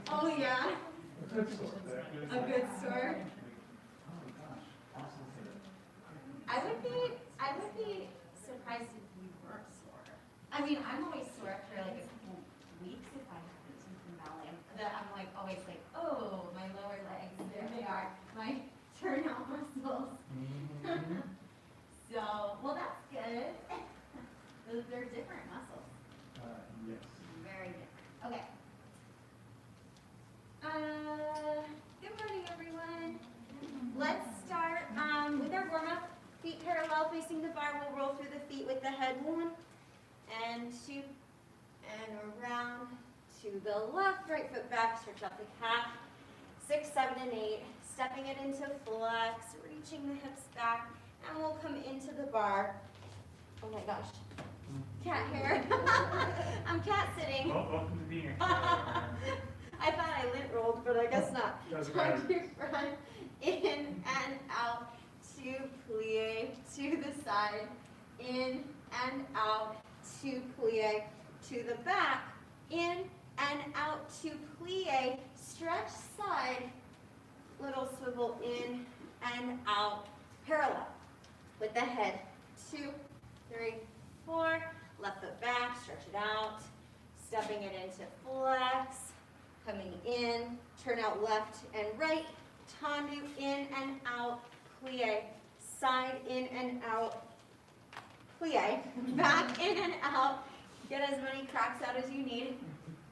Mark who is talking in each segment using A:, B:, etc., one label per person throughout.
A: Oh yeah?
B: A good sore.
A: A good sore? I would be surprised if you weren't sore. I mean, I'm always sore after like a couple weeks if I haven't taken ballet. I'm like always like, oh, my lower legs, there they are, my turnout muscles. So, well, that's good. They're different muscles.
B: Yes.
A: Very different. Okay. Good morning, everyone. Let's start with our warm-up. Feet parallel facing the bar. We'll roll through the feet with the head 1 and 2 and around to the left. Right foot back. Stretch out the calf. 6, 7, and 8. Stepping it into flex. Reaching the hips back. And we'll come into the bar. Oh my gosh. Cat hair. I'm cat sitting.
B: Well, welcome to being here.
A: I thought I lint rolled, but I guess not.
B: Doesn't matter.
A: Turn your front, in and out, to plie, to the side, in and out, to plie, to the back, in and out, to plie, stretch side, little swivel in and out, parallel, with the head, 2, 3, 4, left foot back, stretch it out, stepping it into flex, coming in, turn out left and right, tendu in and out, plie, side in and out, plie, back in and out, get as many cracks out as you need,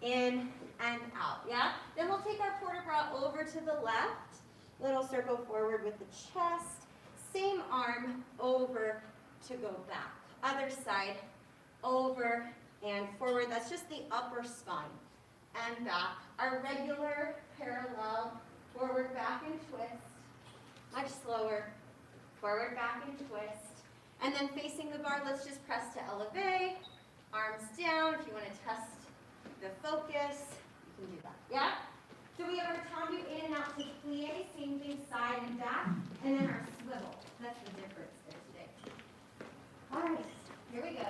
A: in and out, yeah? Then we'll take our port de bras over to the left, little circle forward with the chest, same arm over to go back, other side, over and forward, that's just the upper spine, and back. Our regular parallel, forward, back, and twist. Much slower. Forward, back, and twist. And then facing the bar, let's just press to elevate. Arms down. If you want to test the focus, you can do that. Yeah? So we have our tendu in and out to plie, same thing side and back. And then our swivel. That's the difference there today. All right. Here we go.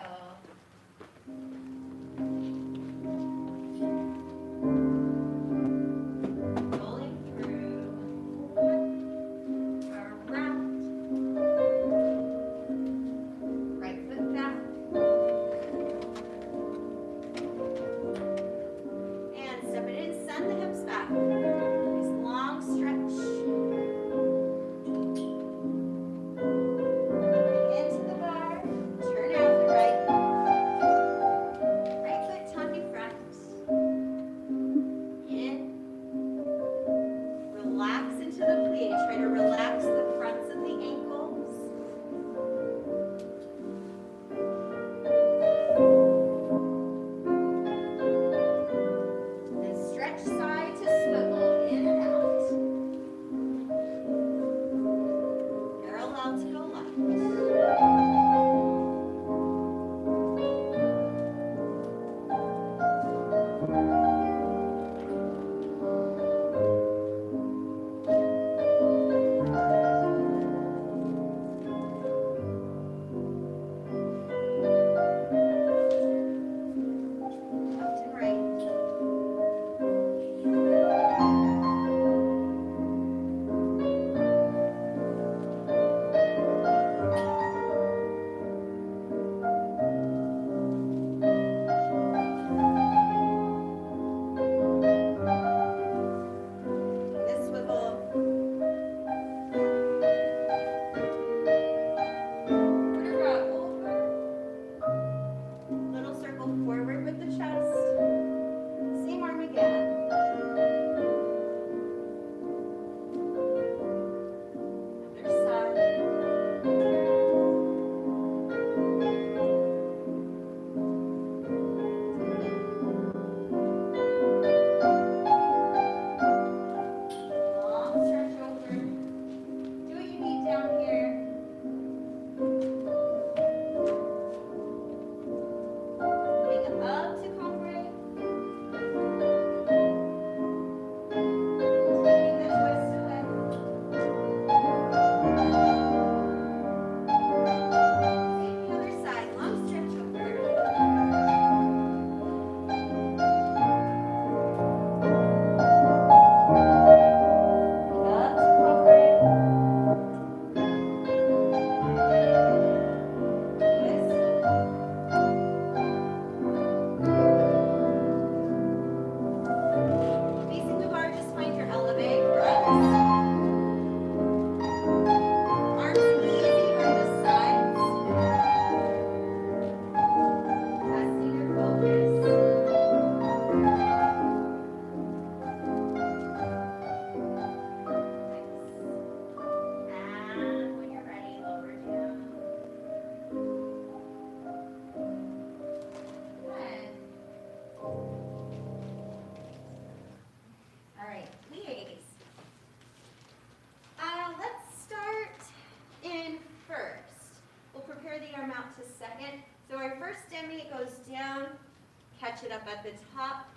A: at the top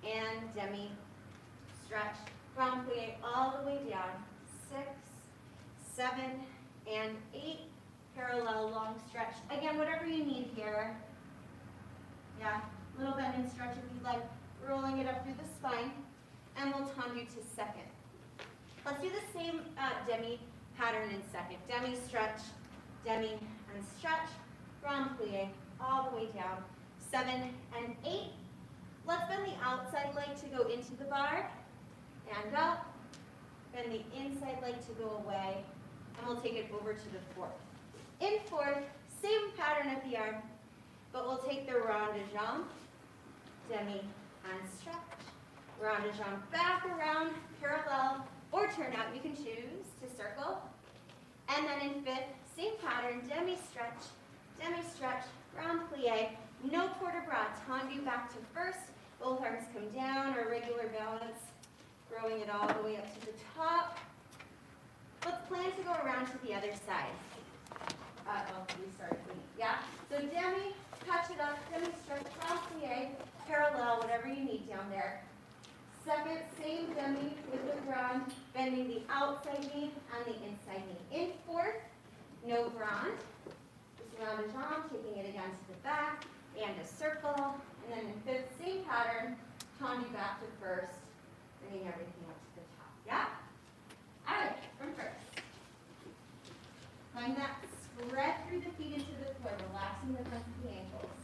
A: and demi stretch. Grand plie all the way down. 6, 7, and 8. Parallel long stretch. Again, whatever you need here. Yeah, little bend and stretch if you'd like. Rolling it up through the spine. And we'll tendu to second. Let's do the same demi pattern in second. Demi stretch, demi and stretch. Grand plie all the way down. 7 and 8. Let's bend the outside leg to go into the bar. And up. Bend the inside leg to go away. And we'll take it over to the fourth. In fourth, same pattern at the arm, but we'll take the rond de jambe, demi and stretch. Rond de jambe back around, parallel, or turn out. You can choose to circle. And then in fifth, same pattern, demi stretch, grand plie. No port de bras. Tendu back to first. Both arms come down, or regular balance. Growing it all the way up to the top. Let's plan to go around to the other side. We started clean. Yeah? So demi, touch it up, demi stretch, grand plie, parallel, whatever you need down there. Second, same demi with the grand, bending the outside knee and the inside knee. In fourth, no grand. Just round de jambe, taking it against the back, and a circle. And then in fifth, same pattern, tendu back to first, bringing everything up to the top. Yeah? All right, from first. Find that spread through the feet into the floor, relaxing the front of the ankles.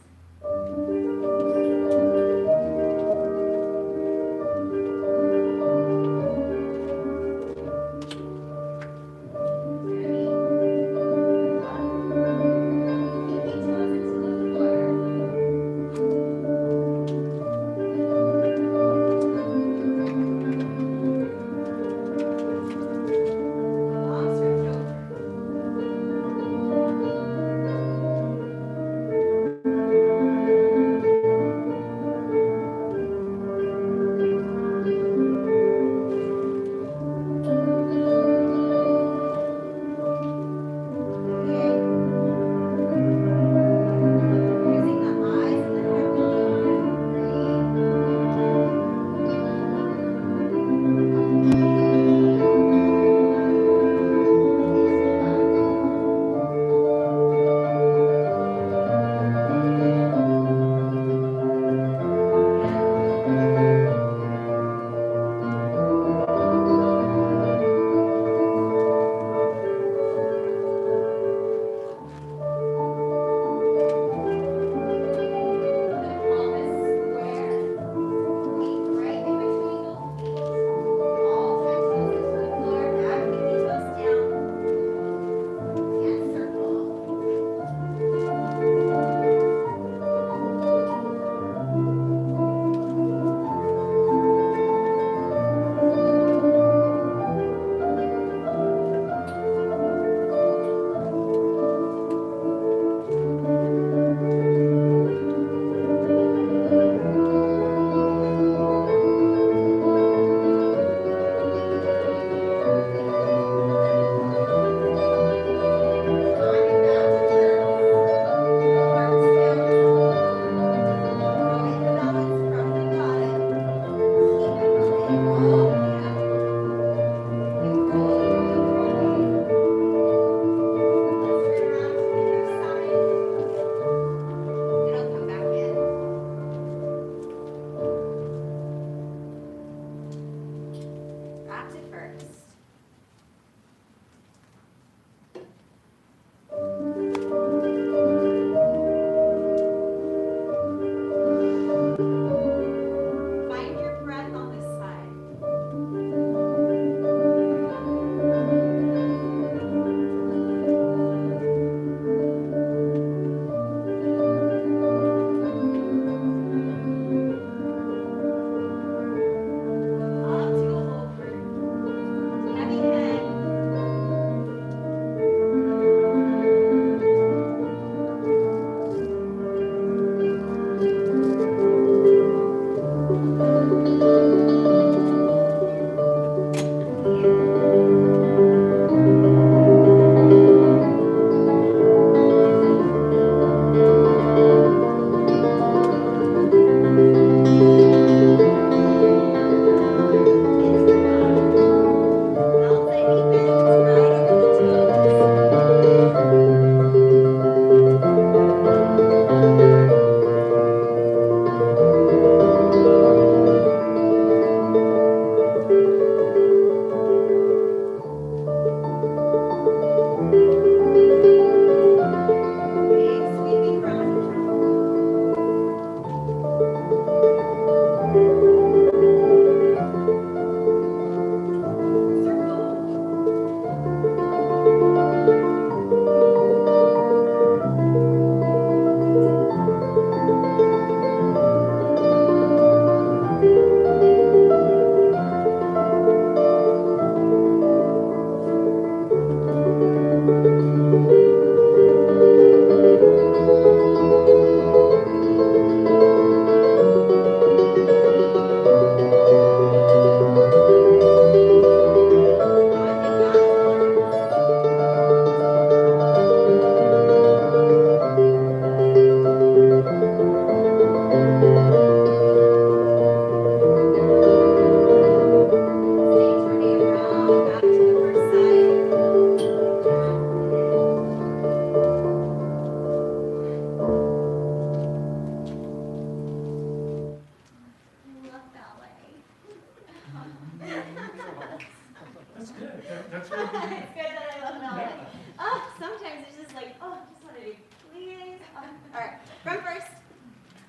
B: That's good. That's really good.
A: It's good that I love ballet. Oh, sometimes it's just like, oh, I just want to do please. Oh. All right, front first.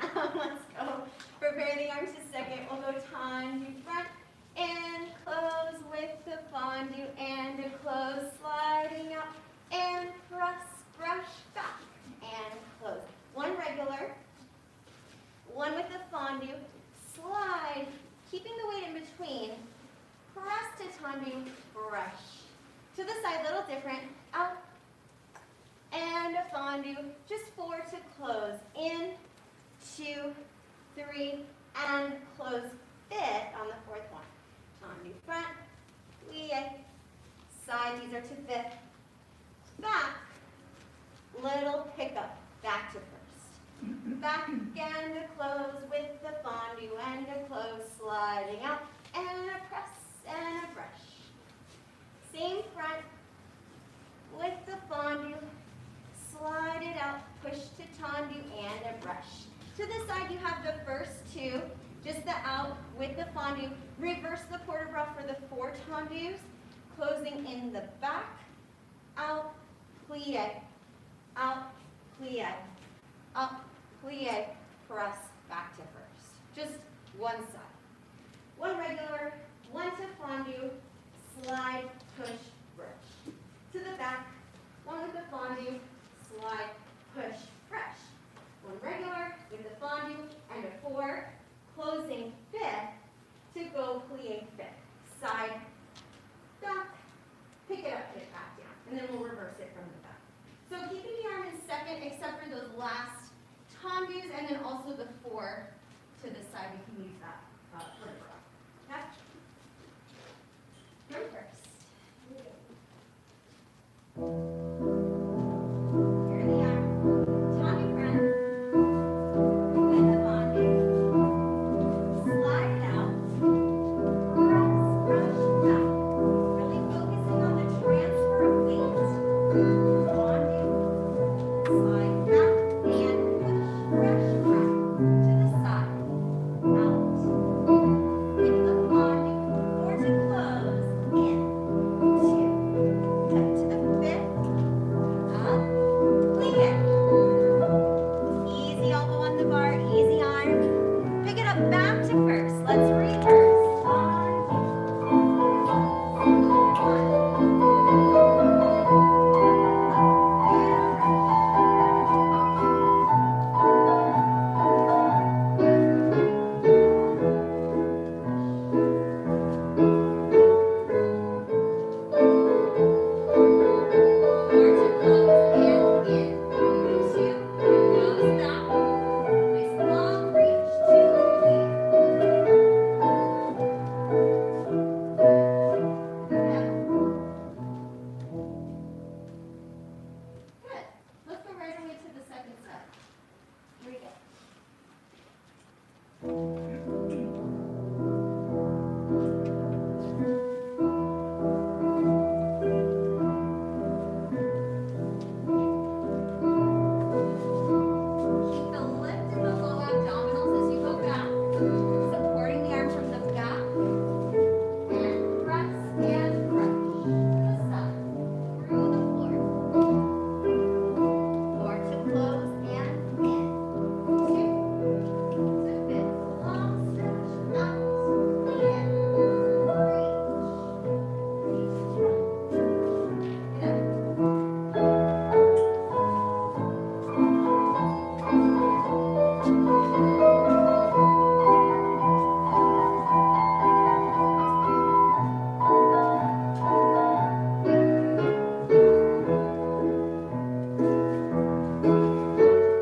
A: Let's go. Prepare the arms to second. We'll go tendu front and close with the fondue and a close, sliding out and press, brush back and close. One regular, one with the fondue, slide, keeping the weight in between. Press to tendu, brush. To the side, little different. Out. And a fondue. Just 4 to close. In, 2, 3, and close. Fit on the fourth one. Tendu front, plie, side. These are to fifth. Back. Little pickup. Back to first. Back and a close with the fondue and a close, sliding out and a press and a brush. Same front with the fondue, slide it out, push to tendu and a brush. To the side you have the first two, just the out with the fondue. Reverse the port de bras for the 4 tendus, closing in the back, out, plie, out, plie, up, plie, press, back to first. Just one side. One regular, one to fondue, slide, push, brush. To the back, one with the fondue, slide, push, brush. One regular with the fondue and a 4, closing fifth to go plie fifth. Side, back, pick it up, put it back down, and then we'll reverse it from the back. So keeping the arm in second except for those last tendus and then also the 4 to the side. We can use that port de bras. Okay? Go first. Here they are. Tendu front. With the fondue. Slide it out. Press, brush, back. Really focusing on the transfer of weight. Fondue. Slide back and push, brush, back. To the side. Out. With the fondue. 4 to close. In. 2. Cut to the fifth. Up. Plie. Easy elbow on the bar. Easy arm. Pick it up back to first. Let's reverse. 1, 4 to close and in. 2, close back. Nice long reach to plie. Good. Let's go right away to the second set. Here we go. Keep the lift in the low abdominals as you go back, supporting the arm from the back, and press and brush to the side, through the floor. 4 to close and in. 2 to fifth, long stretch out, in, reach, front. Get up. In. Nice work.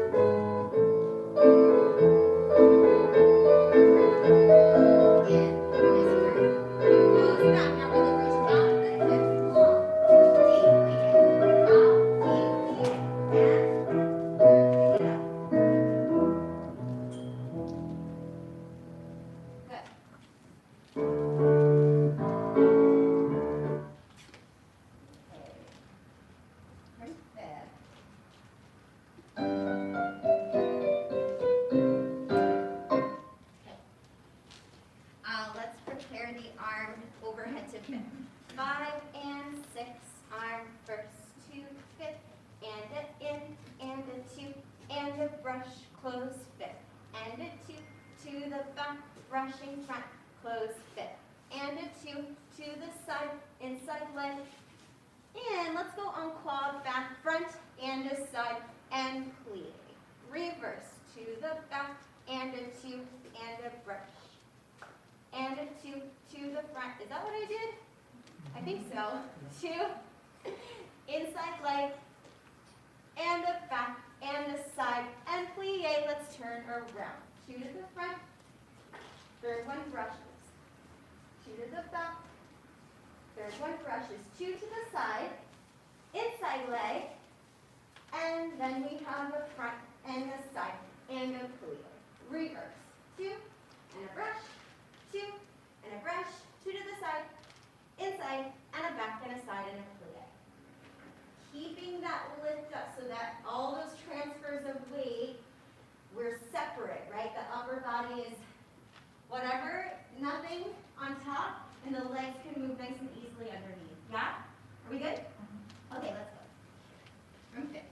A: Close back. Now really reach out of the hips long. Deeply in. Out, deeply in. And pick it up. Good. Perfect. Okay. Let's prepare the arm overhead to fifth. 5 and 6, arm first to fifth, and a in, and a 2, and a brush, close fifth, and a 2, to the back, brushing front, close fifth, and a 2, to the side, inside leg, and let's go on quad, back, front, and a side, and plie. Reverse, to the back, and a 2, and a brush, and a 2, to the front. Is that what I did? I think so. 2, inside leg, and a back, and a side, and plie. Let's turn around. 2 to the front, third one brushes. 2 to the back, third one brushes. 2 to the side, inside leg, and then we have a front and a side, and a plie. Reverse. 2, and a brush, 2, and a brush, 2 to the side, inside, and a back, and a side, and a plie. Keeping that lift up so that all those transfers of weight, we're separate, right? The upper body is whatever, nothing on top, and the legs can move nice and easily underneath. Yeah? Are we good? Okay, let's go. From fifth.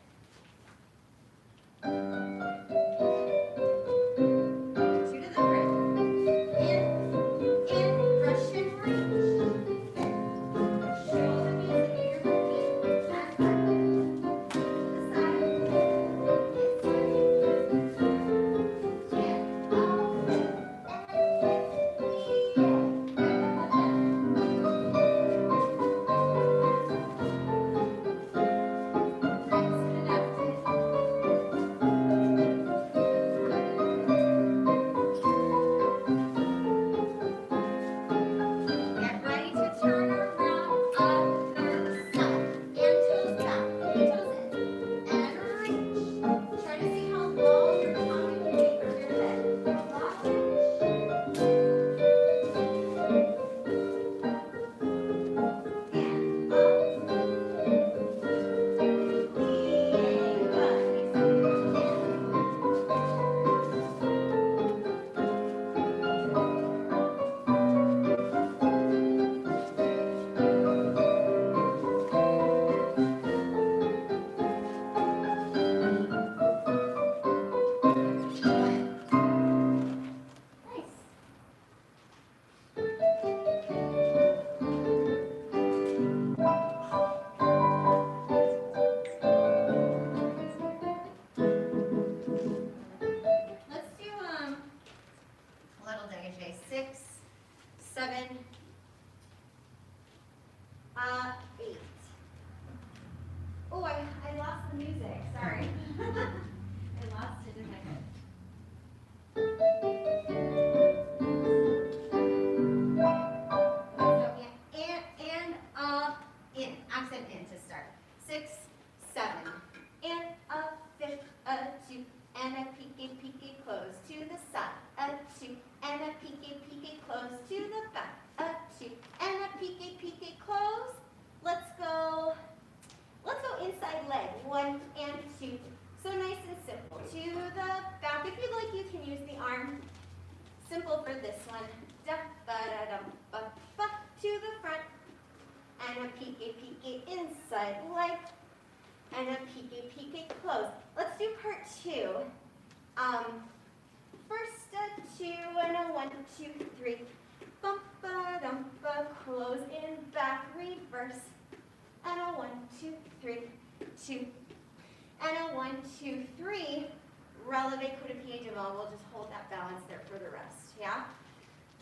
A: We'll just hold that balance there for the rest, yeah?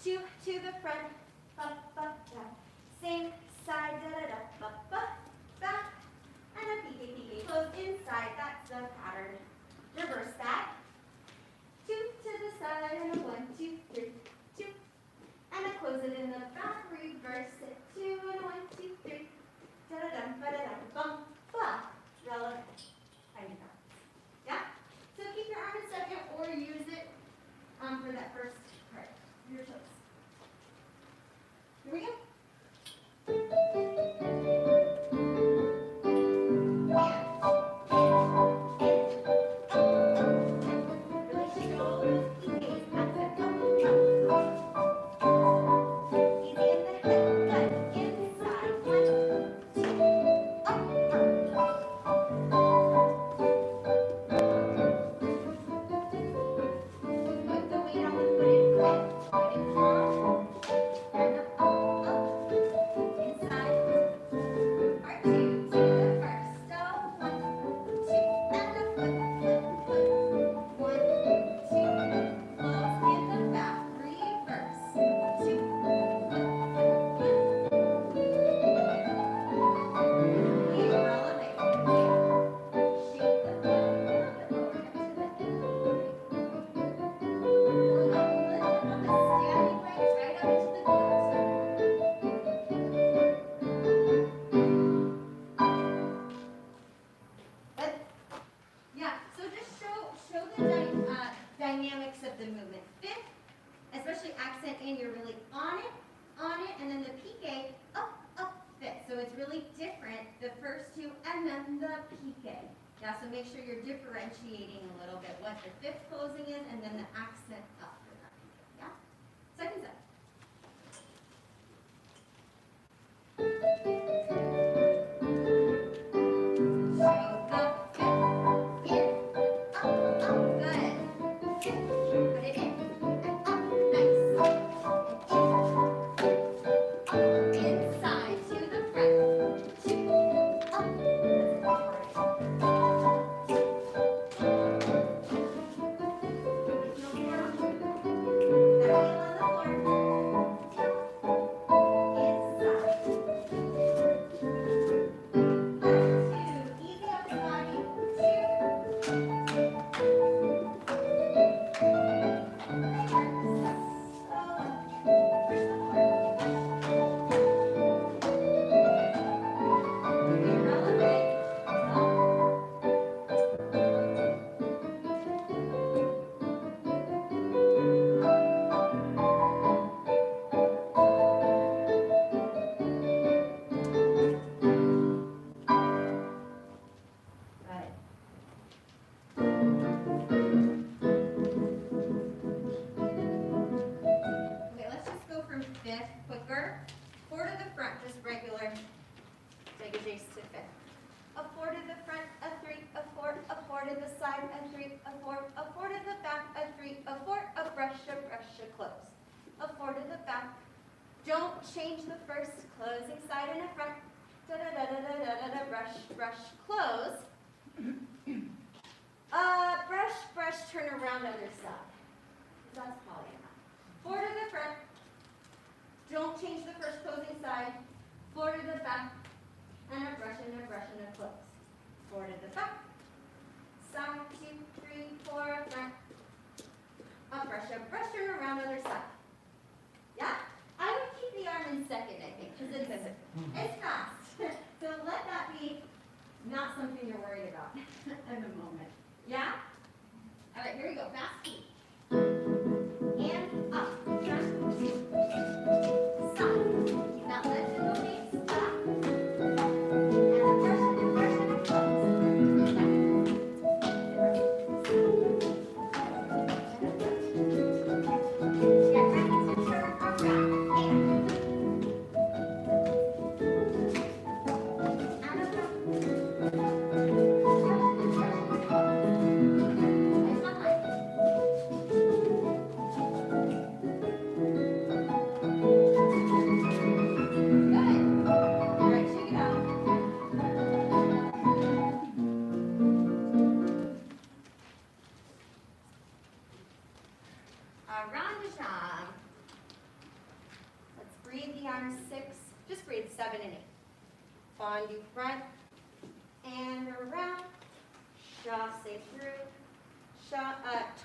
A: 2 to the front, up, same side, up, back, and a peeky, close inside, that's the pattern. Reverse that. 2 to the side, and a 1, 2, 3, 2, and a close it in the back, reverse it, 2, and a 1, 2, 3, relevant. Yeah? So keep your arm in second or use it for that first part. Your toes. Here we go. Really take all those plies. you're really on it, and then the pique, up, fit. So it's really different, the first two, and then the pique. Yeah, so make sure you're differentiating a little bit what the fifth closing is, and then the accent up for that pique. Yeah? Second set. Don't change the first closing side and a front. Da da da da da da da da. Brush, brush, close. Brush, brush, turn around other side. That's Pollyanna. Four to the front. Don't change the first closing side. Four to the back. And a brush and a brush and a close. Four to the back. Side, 2, 3, 4, front. A brush, turn around other side. Yeah? I would keep the arm in second, I think, because it's fast. So let that be not something you're worried about at the moment. Yeah? All right, here we go. Fast feet. And up. Front, 2. Side. Keep that lift in the waist. Back. And a brush and a brush and a close. Get ready to turn around. Let's breathe the arms 6, just breathe 7 and 8. Fondue front and around, chasse through,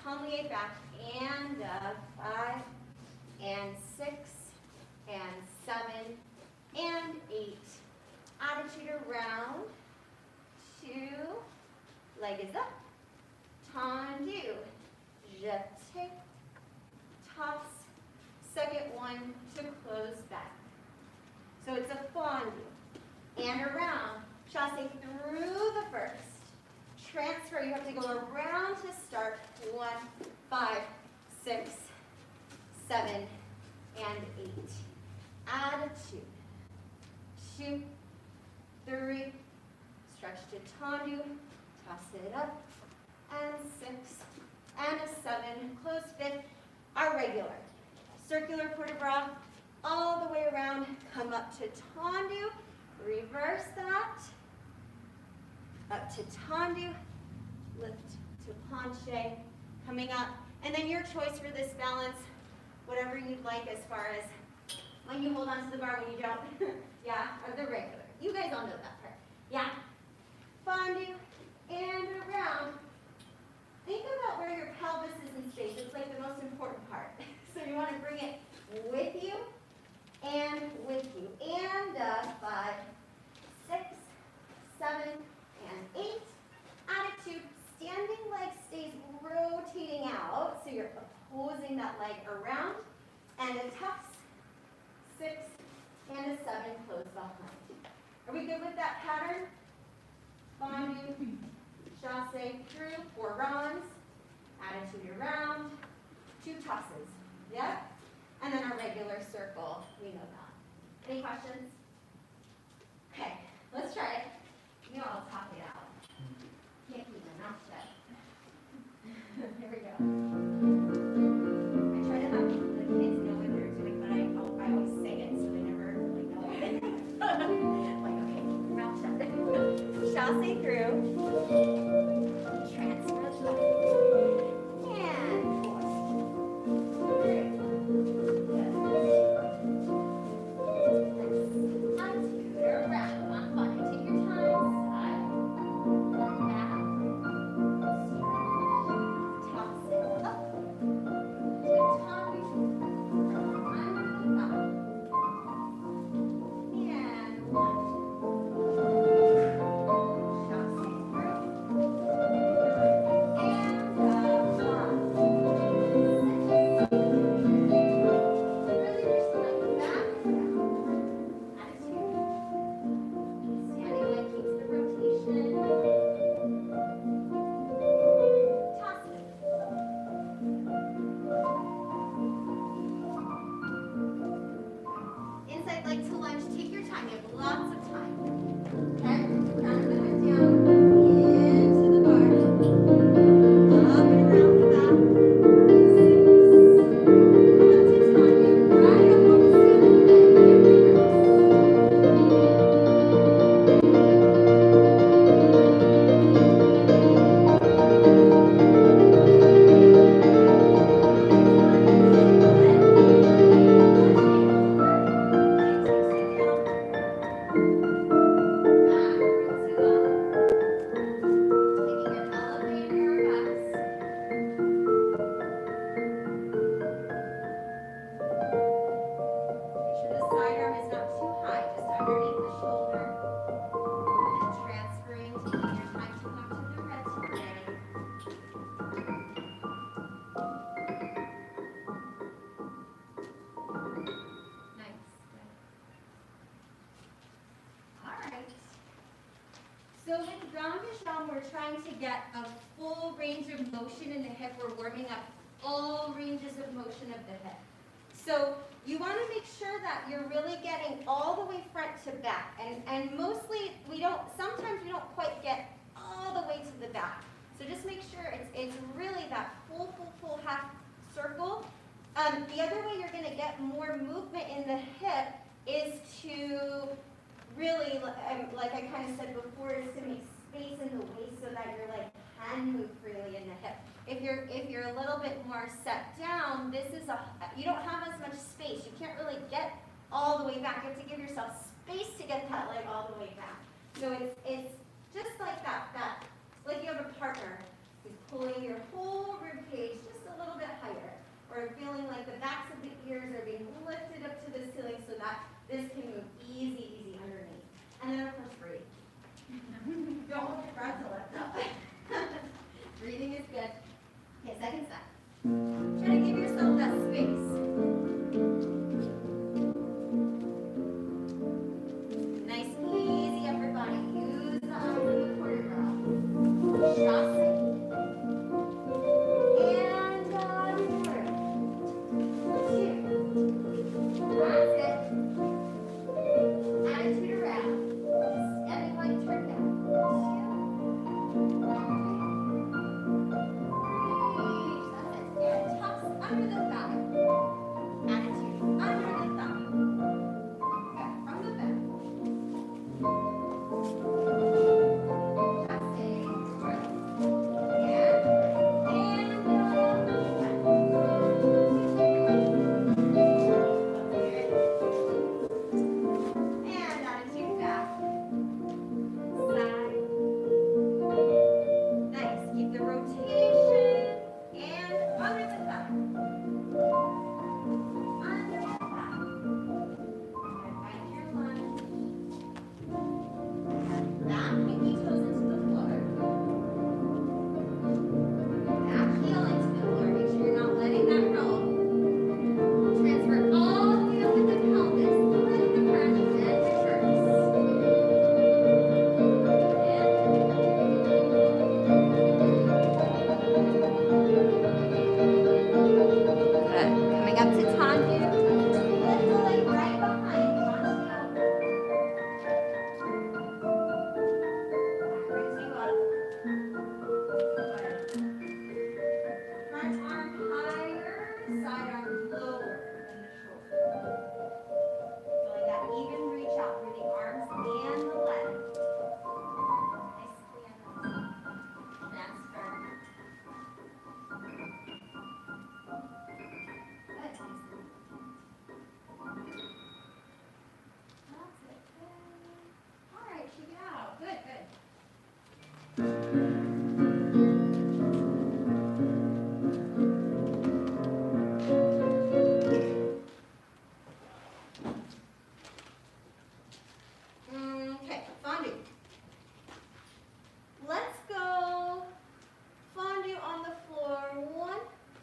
A: tomlie back and 5 and 6 and 7 and 8. Attitude around, 2, leg is up, tendu, jeté, toss, second one to close back. So it's a fondue. And around, chasse through the first. Transfer, you have to go around to start. 1, 5, 6, 7, and 8. Attitude. 2, 3, stretch to tendu, toss it up, and 6, and a 7, close 5th, our regular. Circular port de bras, all the way around, come up to tendu, reverse that, up to tendu, lift to penché, coming up, and then your choice for this balance, whatever you'd like as far as when you hold on to the bar, when you don't, yeah, or the regular. You guys all know that part, yeah. Fondue, and around. Think about where your pelvis is in space. It's like the most important part. So you want to bring it with you, and 5, 6, 7, and 8. Attitude, standing leg stays rotating out, so you're opposing that leg around, and a tuck 7, close behind. Are we good with that pattern? Bonding, chasse through, 4 rounds, attitude around, 2 tosses. Yep? And then our regular circle. We know that. Any questions? Okay, let's try it. You know I'll talk it out. Can't keep my mouth shut. Here we go. I try to have the kids know what they're doing, but I always say it so they never really know it. Like, okay, keep your mouth shut. Chasse through. Transfer left. And 4, 3. Good. Nice. Attitude around. One body. Take your time. Side. Back. Toss it up. Good time. From under the back. And 1. Inside leg to lunge, take your time, you have lots of time. Okay, crown of the neck down, into the bar, up and around the back, 6, lots of time, right up on the ceiling, and give it So with Grand Pichon, we're trying to get a full range of motion in the hip. We're warming up all ranges of motion of the hip. So you want to make sure that you're really getting all the way front to back. And mostly, sometimes we don't quite get all the way to the back. So just make sure it's really that full half circle. The other way you're going to get more movement in the hip is to really, like I kind of said before, is to make space in the waist so that your leg can move freely in the hip. If you're a little bit more set down, you don't have as much space. You can't really get all the way back. You have to give yourself space to get that leg all the way back. So it's just like that. Like you have a partner who's pulling your whole rib cage just a little bit higher, or feeling like the backs of the ears are being lifted up to the ceiling so that this can move easy underneath. And then of course breathe. Don't hold your breath to lift up. Breathing is good. Okay, second set. Try to give yourself that space. Nice, easy upper body. Use the arms in the quarter girl. Chasse. And forward. 2. That's it. Attitude around. Stepping like turn down. 2. Reach. That's it. And toss under the back. Okay, fondue. Let's go fondue on the floor, 1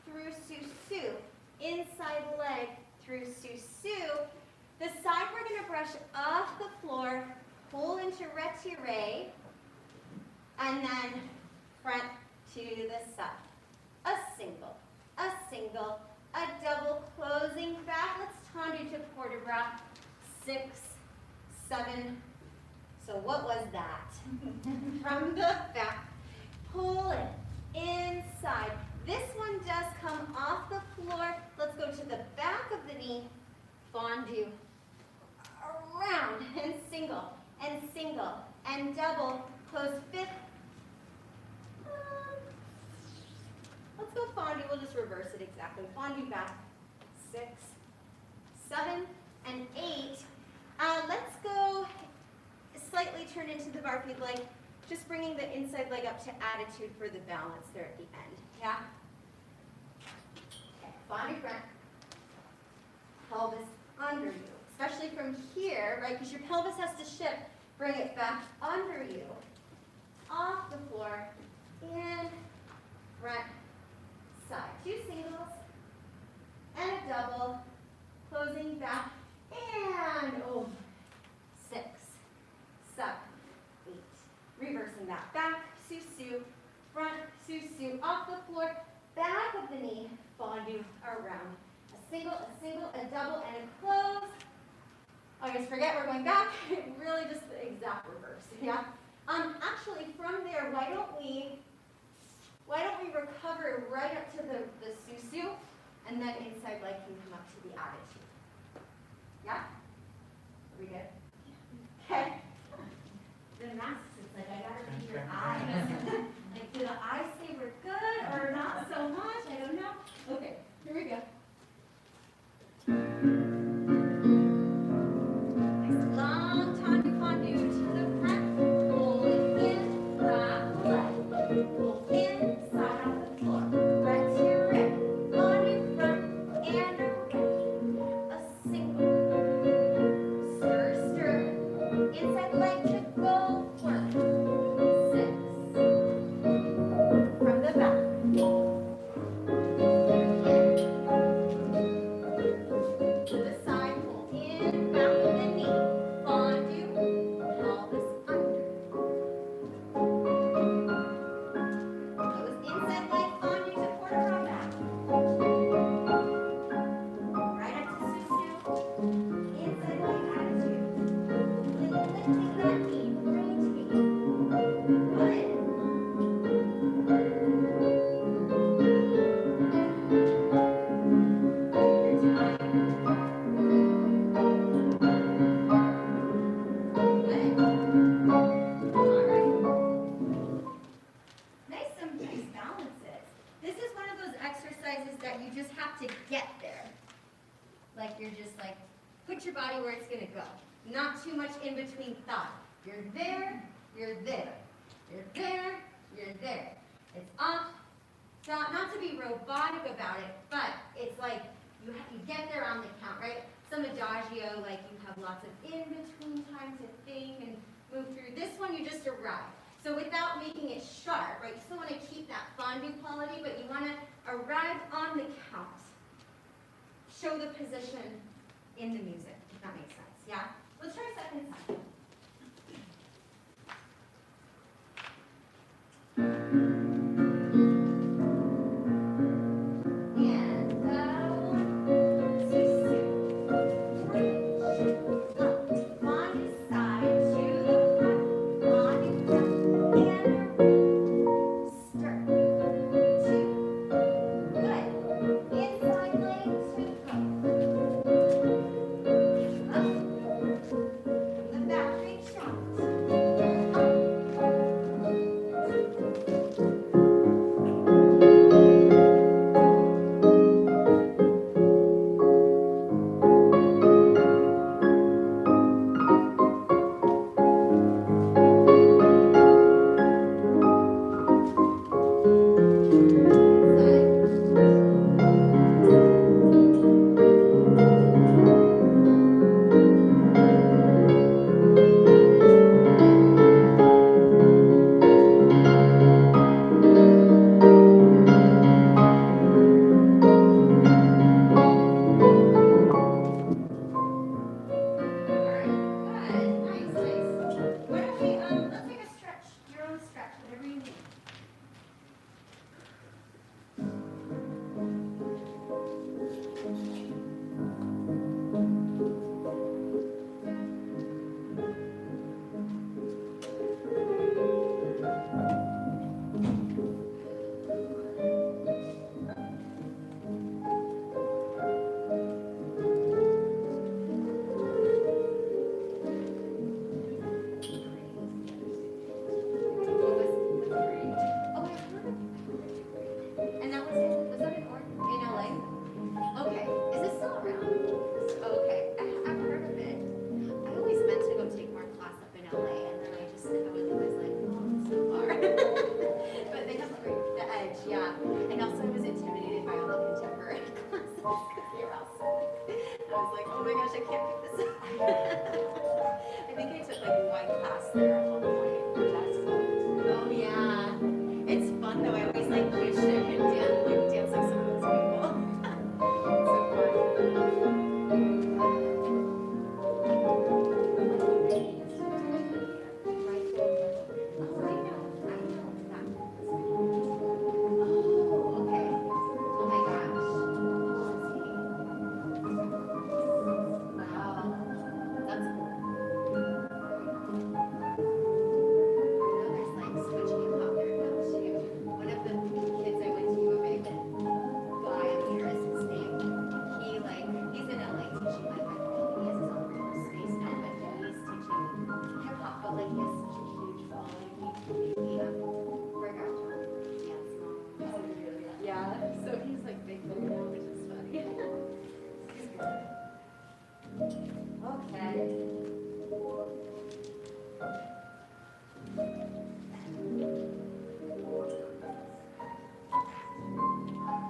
A: through sous-sus, inside leg through sous-sus. The side we're going to brush off the floor, pull into retiré, and then front to the side. A single, a double, closing back. Let's tendre to quarter bras, 6, 7. So what was that? From the back, pull it inside. This one does come off the floor. Let's go to the back of the knee, fondue, around, and single, and double, close 5th. Let's go fondue, we'll just reverse it exactly. Fondue back, 6, 7, and 8. Let's go slightly turn into the bar if you'd like, just bringing the inside leg up to attitude for the balance there at the end, yeah? Okay, body front, pelvis under you, especially from here, right, because your pelvis has to shift. Bring it back under you, off the floor, in, front, side. 2 singles, and a double, closing back, and over. 6, 7, 8. Reversing that back, sous-sus, front, sous-sus, off the floor, back of the knee, fondue around. A single, a double, and a close. I just forget we're going back. Really just the exact reverse, yeah? Actually, from there, why don't we recover right up to the sous-sus, and then inside leg can come up to the attitude. Yeah? Are we good? Okay. The mask is like, I gotta read your eyes. Like, do the eyes say we're good or not so much? I don't know. Okay, here we go. Nice long tendre fondue to the front. Pull it in, back leg. Pull inside on the floor. Right to your right. Fondue front and around. A single. Stir, stir. Inside leg to go work. 6. From the back. To the side, pull in, back of the knee. Fondue, pelvis under. Close inside leg, fondue to quarter round back. Right up to sous-sus. Inside leg attitude. Lifting that knee, rotate. Good. Your time. Good. All right. Nice balances. This is one of those exercises that you just have to get there. Like you're just like, put your body where it's gonna go. Not too much in between thought. You're there, you're there. You're there, you're there. It's off, stop. Not to be robotic about it, but it's like you get there on the count, right? Some adagio, like you have lots of in-between time to think and move through. This one, you just arrive. So without making it sharp, right? You still want to keep that fondue quality, but you want to arrive on the count. Show the position in the music, if that makes sense, yeah? Let's try second side. And down, sous-sus, reach, up, fondue side to the front, fondue front, and around, stir, 2, good, inside leg to go. I can't pick this up. I think I took like one class there at one point. Oh yeah. It's fun though. I always like wish I could dance like some of those people. So fun. Yeah, so he's like big book now, which is funny. Okay.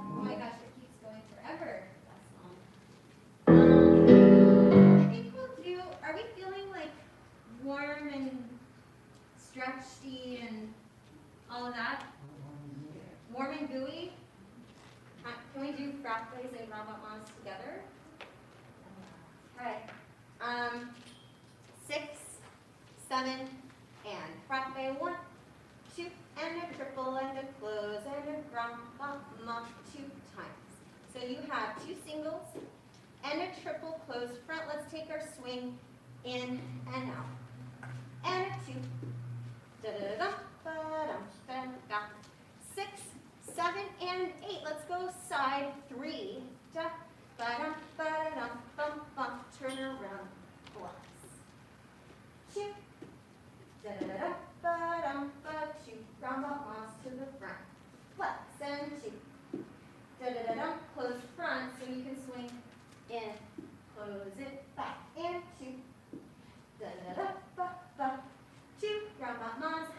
A: Oh my gosh, it keeps going forever. That's long. I think we'll do, are we feeling like warm and stretchy and all of that? Warm and gooey? Can we do frappes and rabattements together? Okay. 6, 7, and frappe 1, 2, and a triple and a close and a rabattement 2 times. So you have 2 singles and a triple close front. Let's take our swing in and out. And a 2. Da-da-da-dum, ba-dum, ba-dum. 6, 7, and 8. Let's go side 3. Da, ba-dum, ba-dum, bum, bum. Turn around. Flex. 2. Da-da-da-da, ba-dum, ba-2. Rabattements to the front. Flex and 2. Da-da-da-dum. Close front so you can swing in. Close it back and 2. Da-da-da, ba-ba. 2 rabattements.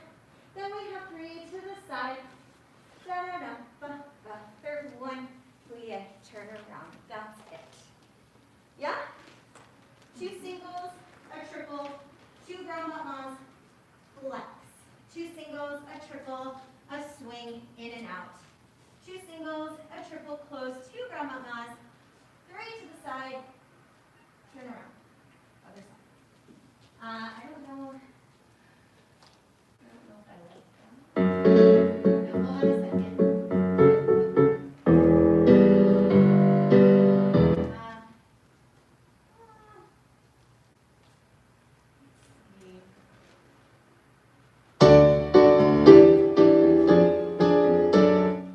A: Then we have 3 to the side. Da-da-da, ba-ba. There's 1 plie, turn around. That's it. Yeah? 2 singles, a triple, 2 rabattements, flex. 2 singles, a triple, a swing in and out. 2 singles, a triple, close, 2 rabattements, 3 to the side, turn around. Other side. I don't know if I like that. Hold on a second.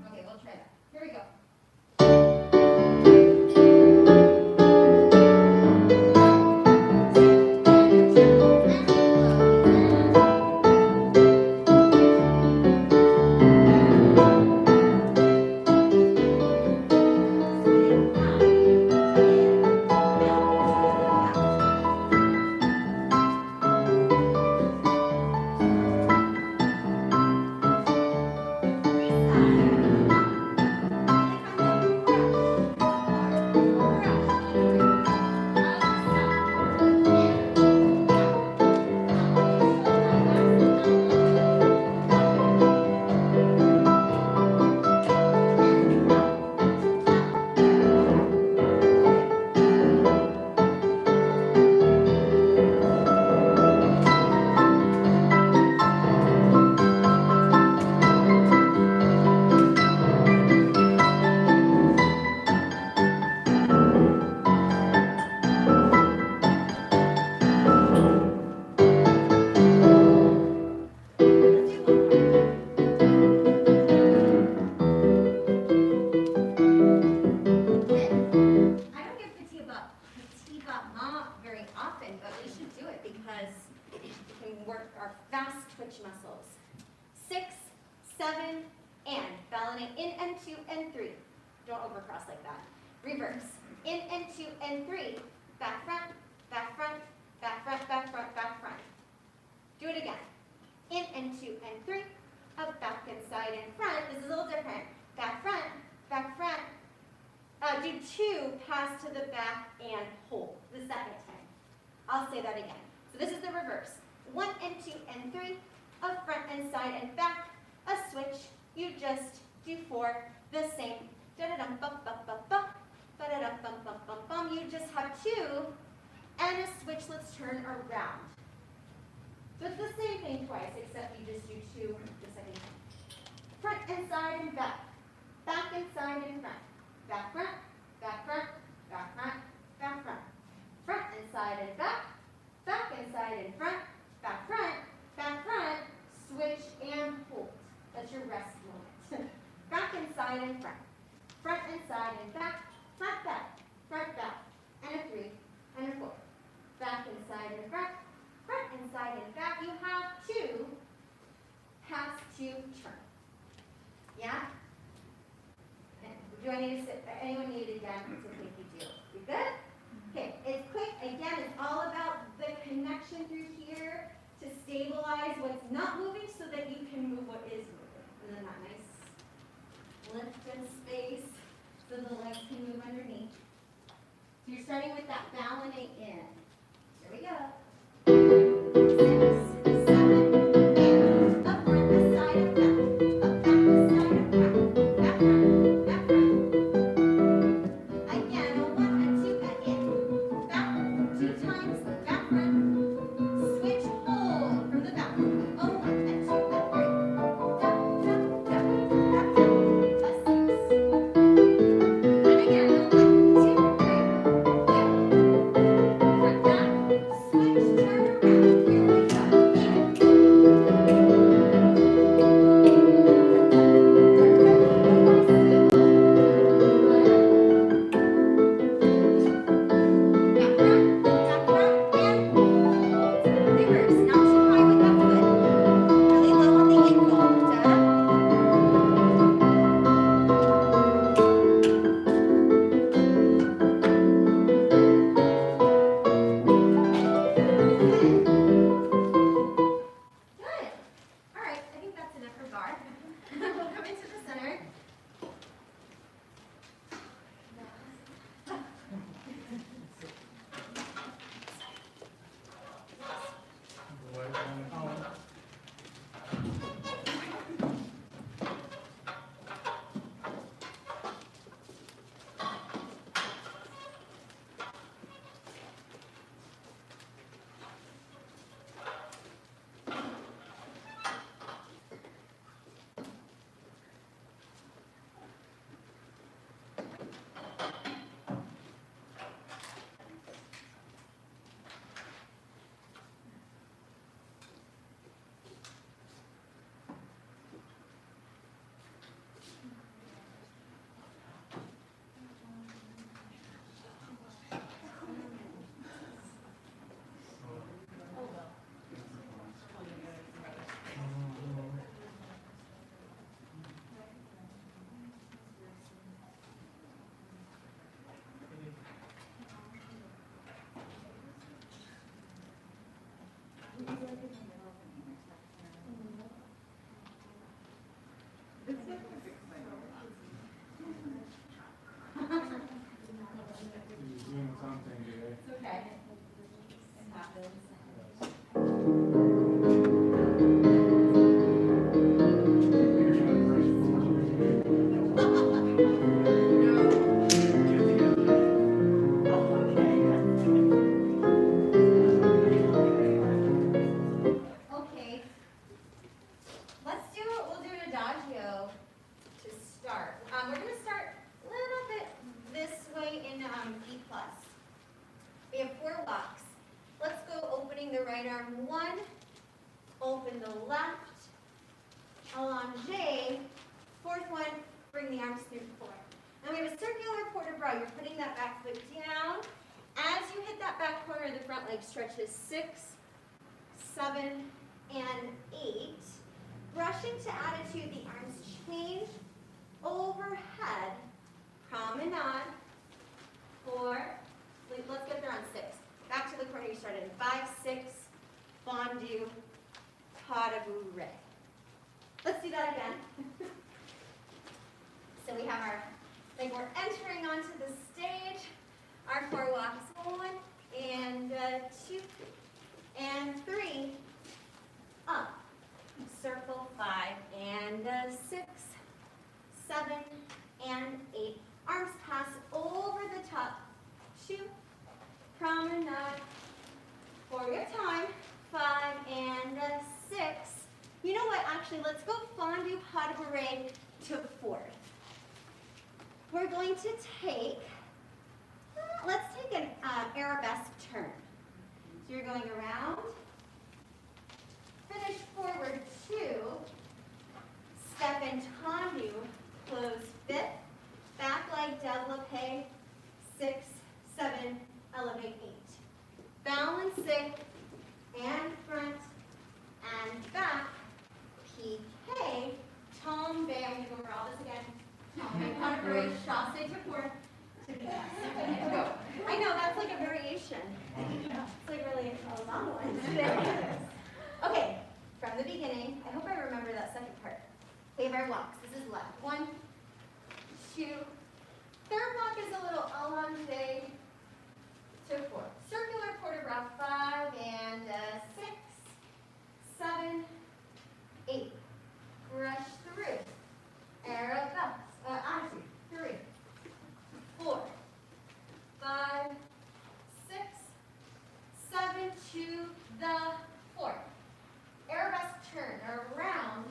A: Okay, we'll try that. Here we go. muscles. 6, 7, and. Ballet in and 2 and 3. Don't overcross like that. Reverse. In and 2 and 3. Back front, back front, back front, back front, back front. Do it again. In and 2 and 3. Up, back, and side and front. This is a little different. Back front, back front. Do 2, pass to the back and hold. The second I'll say that again. So this is the reverse. 1 and 2 and 3, a front and side and back, a switch. You just do 4, the same. Da-da-dum, bum, bum, bum, bum. Ba-da-dum, bum, bum, bum, bum. You just have 2 and a switch. Let's turn around. So it's the same thing twice, except you just do 2 the second time. Front and side and back. Back and side and front. Back, front, back, front, back, front, back, front. Front and side and back. Back and side and front. Back, front, switch and hold. That's your rest moment. Back and side and front. Front and side and back. Front, back, and a 3 and a 4. Back and side and front. Front and side and back. You have 2 pass to turn. Yeah? Do I need to sit? Anyone need it again? It's okay if you do. You good? Okay, it's quick. Again, it's all about the connection through here to stabilize what's not moving so that you can move what is moving. Isn't that nice? Lift in space so the legs can move underneath. So you're starting with that ballet in. Here we go. 6, 7, and up front, the side and back. Up back, the side and back. Back front, back front. Again, a 1 and 2 and in. Back 2 times, back front. Switch, hold from the back. A 1 and 2 and 3. Down, down, down, back down. A 6. And again, a 1, 2, 3. Front, back. Switch, turn around. Here we go. Back front, and hold. Reverse, not too high with that foot. Really low on the ankle. Da. Good. All right, I think that's enough for bar. We'll come into the center.
B: He's doing something today.
A: It's okay. It happens. Okay. We'll do an adagio to start. We're going to start a little bit this way in E+. We have 4 walks. Let's go opening the right arm 1, open the left, allonge, 4th one, bring the arms through 4. Now we have a circular port de bras. You're putting that back foot down. As you hit that back corner, the front leg stretches 6, 7, and 8. Brushing to attitude, the arms change overhead. Promenade. 4. Let's get there on 6. Back to the corner you started in. 5, 6. Fondue. Pas de bourrée. Let's do that again. So we have our, like we're entering onto the stage. Our 4 walks. 1 and 2 promenade. For your time, 5 and 6. You know what, actually, let's go fondue pas de bourrée to 4th. We're going to take, let's take an arabesque turn. So you're going around, finish forward 2, step and tendu, close 5th, back leg développé, 6, 7, elevate 8. Balancing and front and back, piqué, tombe, I'm going to go over all this again. Tombe, pas de bourrée, chassé to 4, to the left. Go. I know, that's like a variation. It's like really a long one. There it is. Okay, from the beginning, I hope I remember that second part. We have our walks. This is left. 1, 2. Third walk is a little allongé to 4. Circular quarter breath, 5 and 6, 7, 8. Brush through. Arabesque. Actually, 3, 4, 5, 6, 7 to the 4. Arabesque turn around.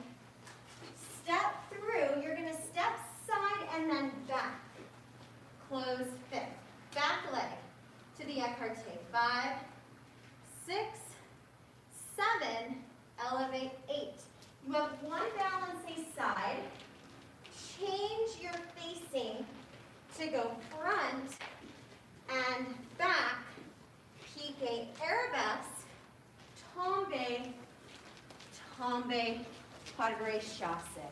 A: Step through. You're going to step side and then back. Close 5th. Back leg to the écarté. 5, 6, 7, elevate 8. You have one balancing side. Change your facing to go front and back. Piqué, arabesque, tombe, tombe, pas de bourrée, chassé.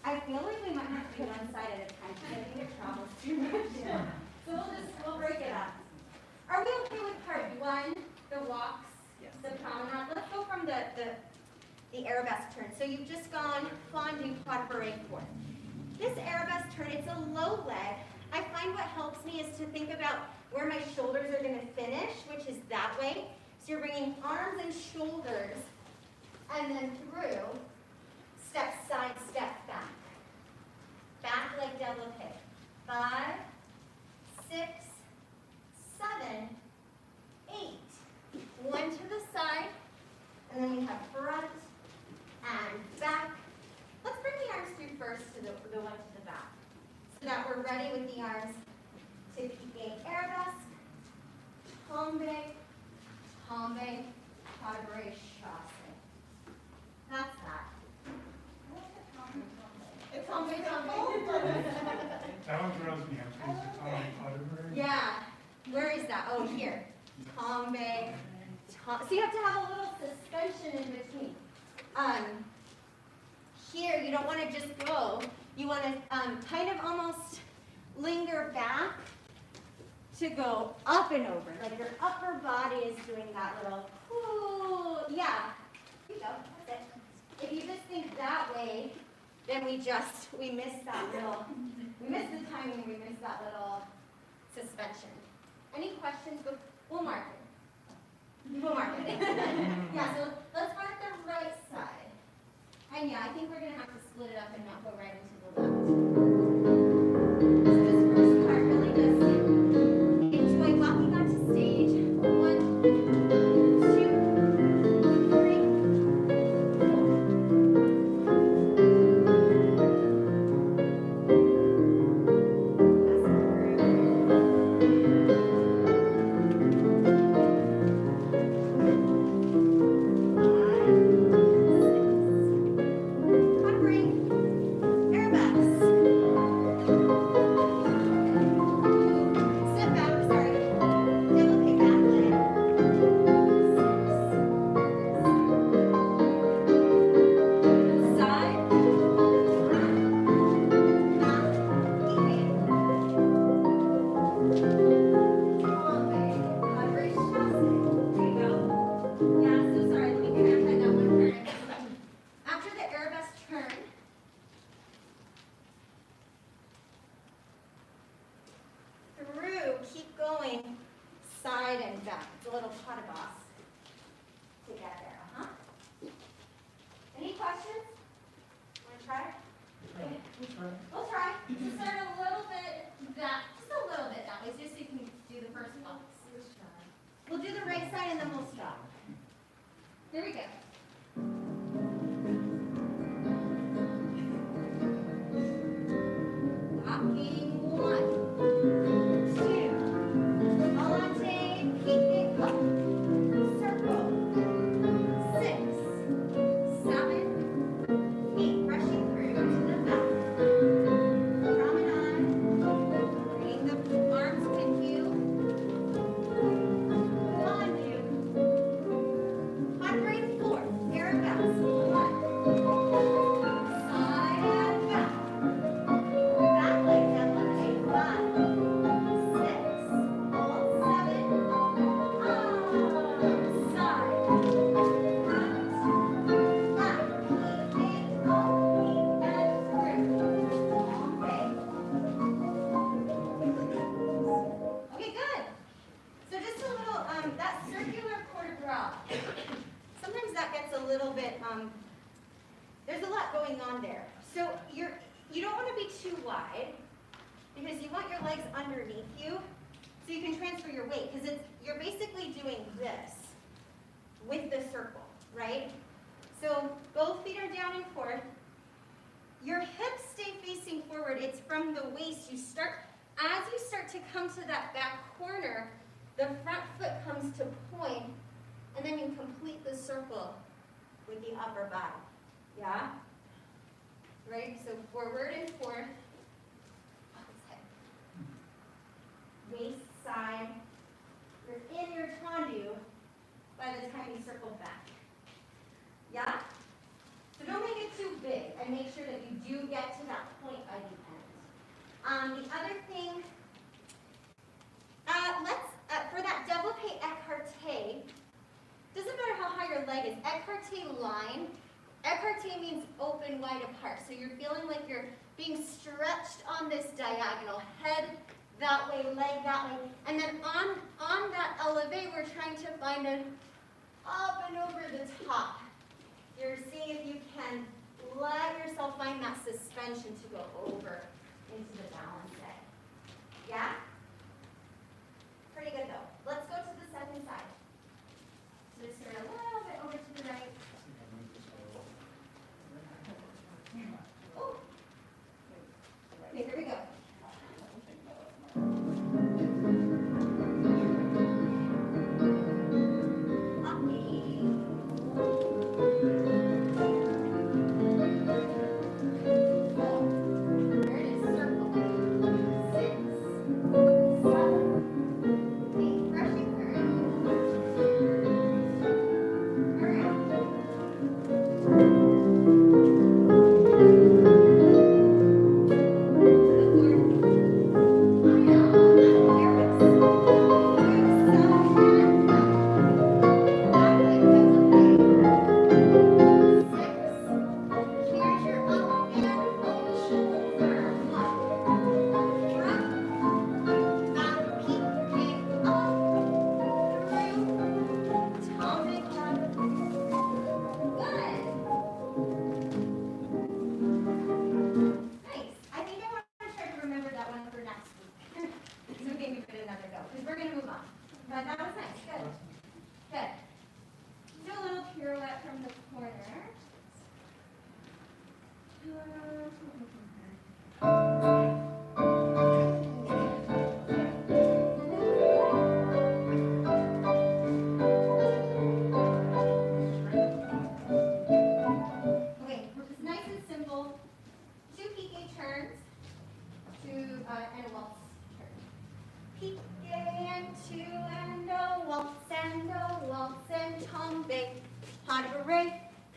A: I feel like we might have to do one side at a time because I think it travels too much. So we'll break it up. Are we okay with part 1, the walks, the promenade? Let's go from the arabesque turn. So you've just gone fondue, pas de bourrée, 4. This arabesque turn, it's a low leg. I find what helps me is to think about where my shoulders are going to finish, which is that way. So you're bringing arms and shoulders, and then through, step side, step back. Back leg développé. 5, 6, 7, 8. One to the side, and then we have front and back. Let's bring the arms through first to the one to the back, so that we're ready with the arms to piqué, arabesque, tombe, tombe, pas de bourrée, chassé. That's that. It's tombe, tombe.
B: That one throws me up. Pas de bourrée.
A: Yeah. Where is that? Oh, here. Tombe, tombe. So you have to have a little suspension in between. Here, you don't want to just go. You want to kind of almost linger back to go up and over. Like your upper body is doing that little, ooh, yeah. Here you go, that's it. If you just think that way, then we miss that little, we miss the timing, we miss that little suspension. Any questions? We'll mark it. We'll mark it. Yeah, so let's mark the right side. And yeah, I think we're going to have to split it up and not go right into the left. So this first part really does enjoy walking onto stage. 1, 2, 3, 1. and then we'll stop. Here we go. Walking 1, 2, volante, pique up, circle, 6, 7, 8, brushing through to the back. Promenade, bring the arms with you. On you. Hot break 4, parabouts, 1. Side and back. Back leg down, left leg, 5, 6, hold 7, side, front, back, keep it up, and through. Long way. Okay, good. So just a little, that circular quarter-drop, sometimes that gets a little bit, there's a lot going on there. So you don't want to be too wide because you want your legs underneath you so you can transfer your weight because you're basically doing this with the circle, right? So both feet are down and forth. Your hips stay facing forward. It's from the waist. As you start to come to that back corner, the front foot comes to point, and then you complete the circle with the upper body. Yeah? Right? So forward and forth. Waist side. You're in your tendu by the time you circle back. Yeah? So don't make it too big, and make sure that you do get to that point by the end. The other thing, for that développé écarté, doesn't matter how high your leg is, écarté line, écarté means open wide apart. So you're feeling like you're being stretched on this diagonal, head that way, leg that way. And then on that élevé, we're trying to find an up and over the top. You're seeing if you can let yourself find that suspension to go over into the balance leg. Yeah? Pretty good though. Let's go to the second side. So just turn a little bit over to the right. Oh. Okay, here we go.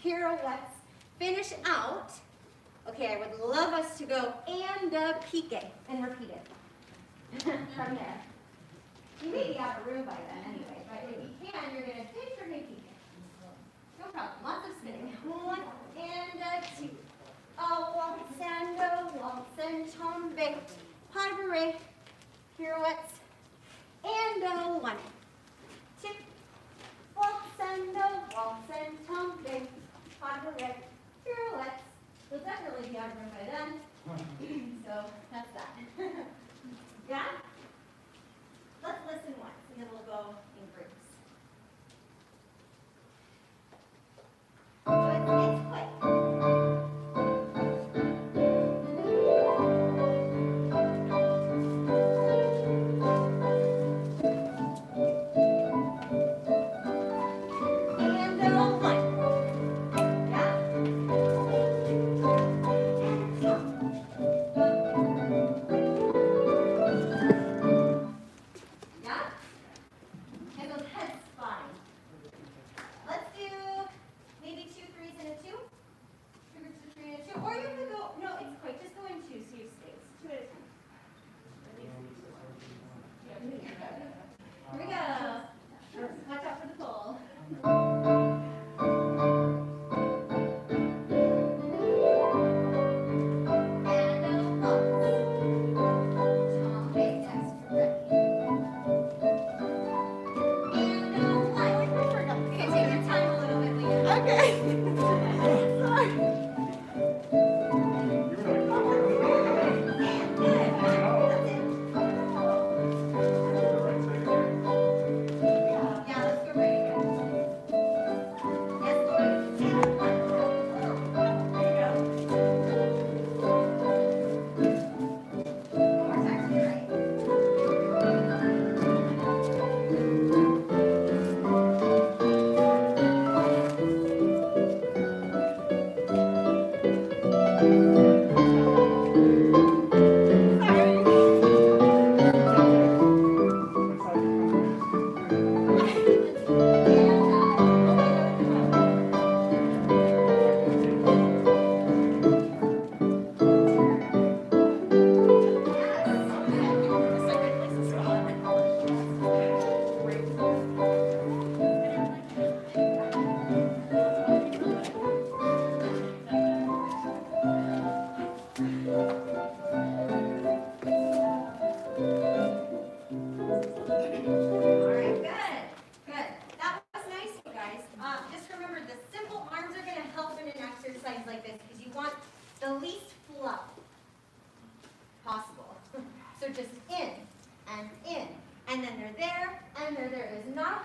A: Pirouettes. Finish out. Okay, I would love us to go and pique and repeat it from there. You may be out of room by then anyway, but if you can, you're going to finish or pique. No problem. Lots of spinning. 1 and 2. Waltz and tombe. Pas de bourrée. Pirouettes. And 1. 2. Waltz and tombe. Pas de bourrée. Pirouettes. You'll definitely be out of room by then. So that's that. Yeah? Let's listen once, and then we'll go in groups.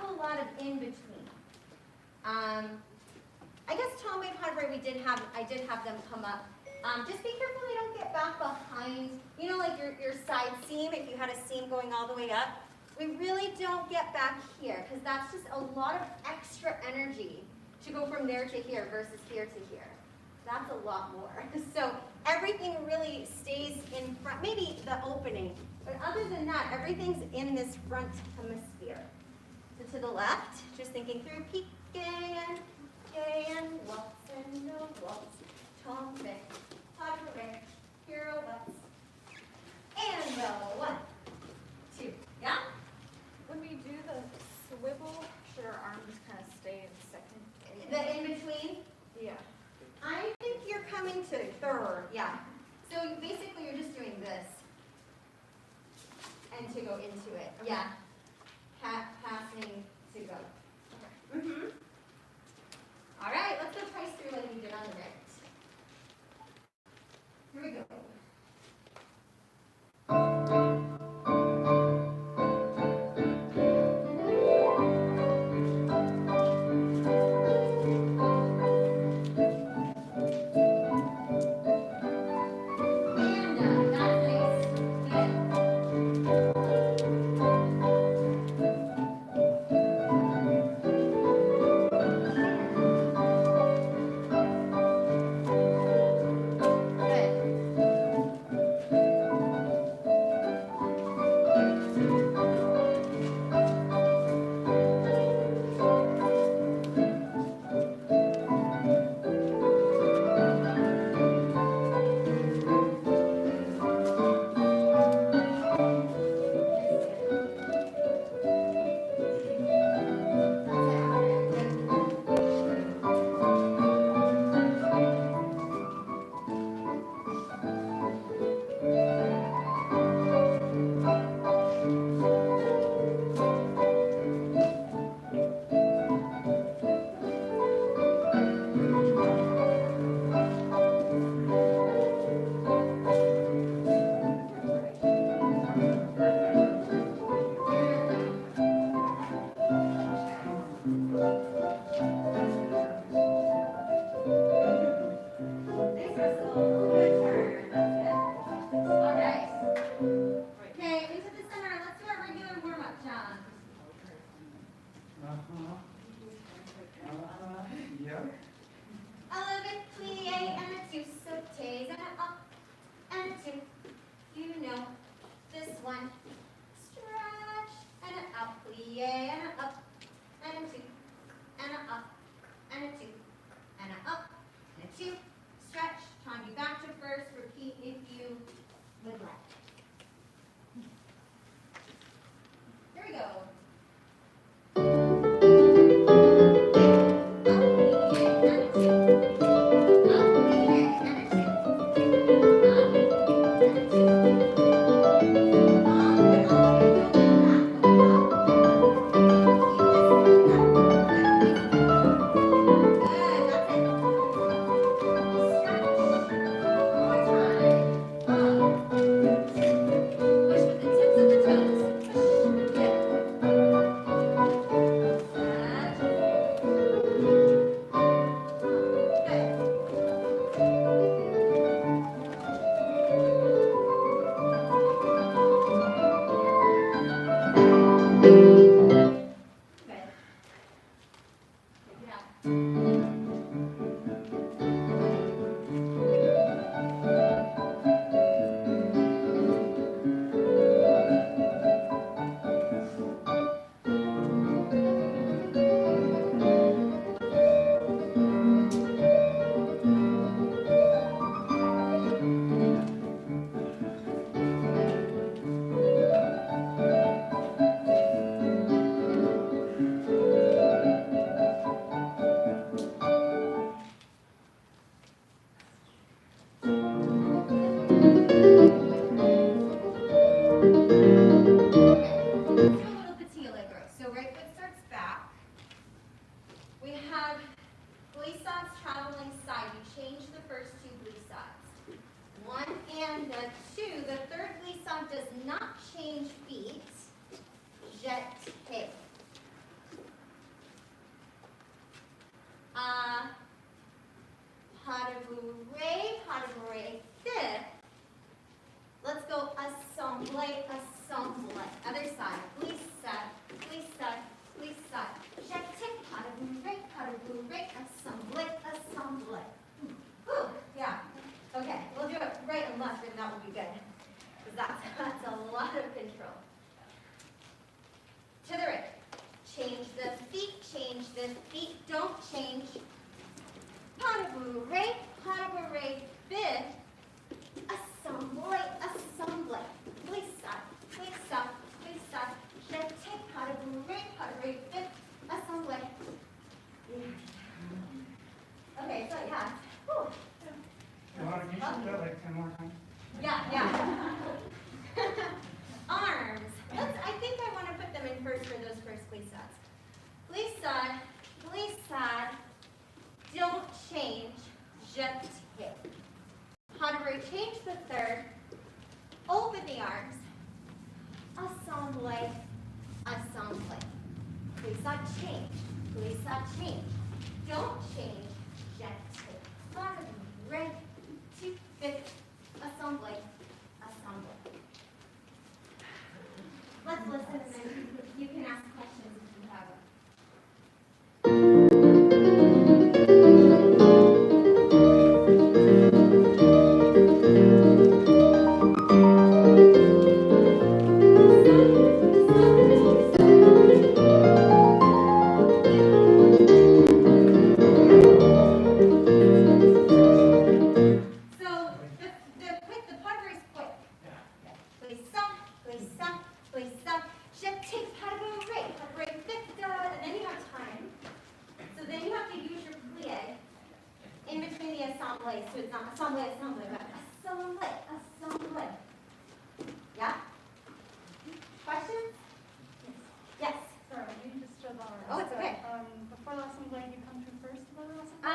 A: whole lot of in between. I guess Tom and Padre, I did have them come up. Just be careful they don't get back behind, you know, like your side seam, if you had a seam going all the way up. We really don't get back here, because that's just a lot of extra energy to go from there to here versus here to here. That's a lot more. So everything really stays in front, maybe the opening, but other than that, everything's in this front hemisphere. So to the left, just thinking through pique and waltz and no waltz, tombe, padre, pirouettes, and the 1, 2, yeah?
C: When we do the swivel, should our arms kind of stay in second?
A: The in between?
C: Yeah.
A: I think you're coming to third, yeah. So basically you're just doing this and to go into it, yeah. Passing to go. Mm-hmm. All right, let's go twice through like we did on the right. Here we go.
B: Yep.
A: A little bit plie and a 2 sautés and a up and a 2. You know this one. Stretch and an up, plie and a up and a 2 and a up and a 2 and a up and a 2. Stretch. Time you back to first. Repeat if you would like. Here we go. The feet don't change. Pas de bourrée, fifth. Assemble, assemble. Glissa, glissa, glissa. Jeté, pas de bourrée, fifth. Assemble. Okay, so yeah. Whew.
B: Ilana, can you do that like 10 more times?
A: Yeah. Arms. I think I want to put them in first for those first glissades. Glissade, glissade. Don't change. Jeté. Pas de bourrée, change the third. Open the arms. Assemble, assemble. Glissade, change. Glissade, change. Don't change. Jeté. Pas de bourrée, two, fifth. Assemble, assemble. Let's listen and then you can ask questions if you have them. So it's not assemble, assemble, but assemble, assemble. Yeah? Questions? Yes.
C: Sorry, you just stood on.
A: Oh, it's okay.
C: Before the assembly, you come to first of the assembly?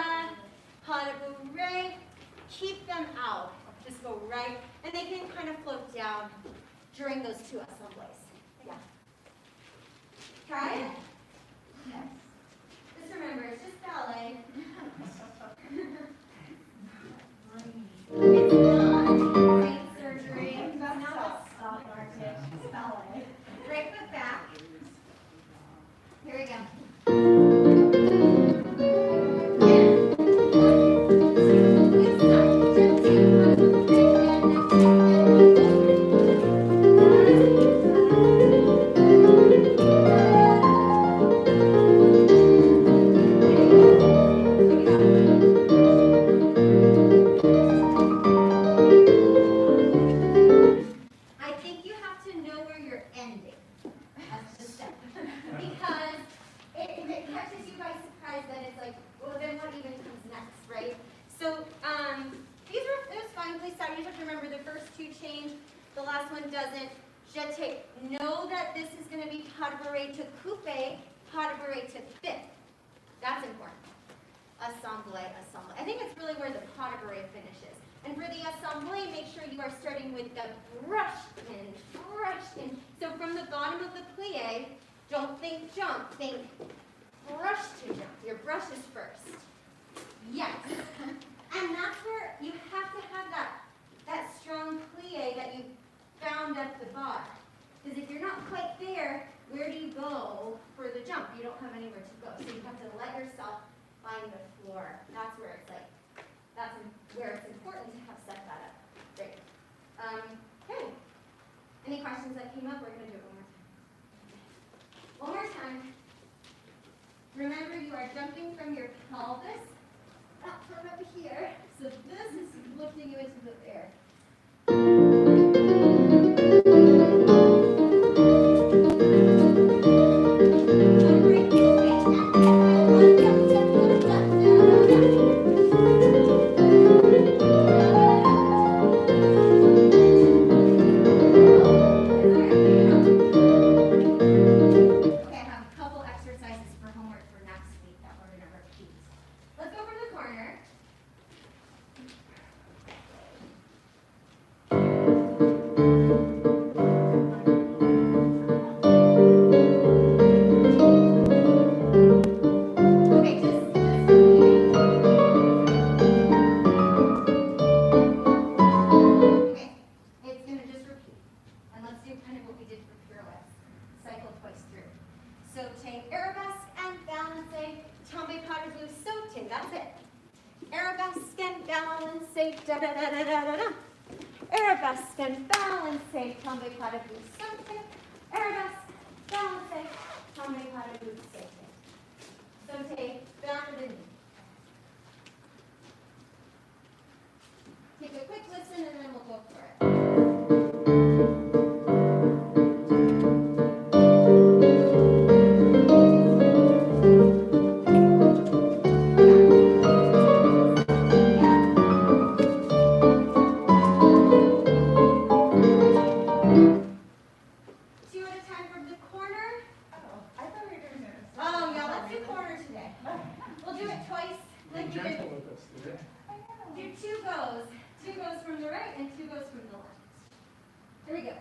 A: Pas de bourrée, keep them out. Just go right, and they can kind of float down during those two assemblies. Yeah. Try it?
C: Yes.
A: Just remember, it's just ballet. It's not brain surgery. Stop, Martin. It's ballet. Break the back. Here we go. I think you have to know where you're ending. That's the step. Because if it catches you by surprise, then it's like, well, then what even comes next, right? So it was fine. Please stop. You just have to remember the first two change. The last one doesn't. Jeté. Know that this is going to be pas de bourrée to coupe, pas de bourrée to fifth. That's important. Assemble, assemble. I think it's really where the pas de bourrée finishes. And for the assemble, make sure you are starting with the brush in, brush in. So from the bottom of the plie, don't think jump, think brush to jump. Your brush is first. Yes. And that's where you have to have that strong plie that you found at the bar. Because if you're not quite there, where do you go for the jump? You don't have anywhere to go. So you have to let yourself find the floor. That's where it's like, that's where it's important to have set that up. Great. Okay. Any questions that came up? We're going to do it one more time. One more time. Remember, you are jumping from your pelvis up from up here. So this is lifting you into the air. Arabesque and balance, tombe pas de bout, something. Arabesque, balance, tombe pas de bout, something. So take back of the knee. Take a quick listen and then we'll go for it. Two at a time from the corner.
D: I thought we were doing this.
A: Oh, yeah, let's do corner today. We'll do it twice.
B: Be
A: Like we did.
B: gentle with us today.
A: Do two goes. Two goes from the right and two goes from the left. Here we go.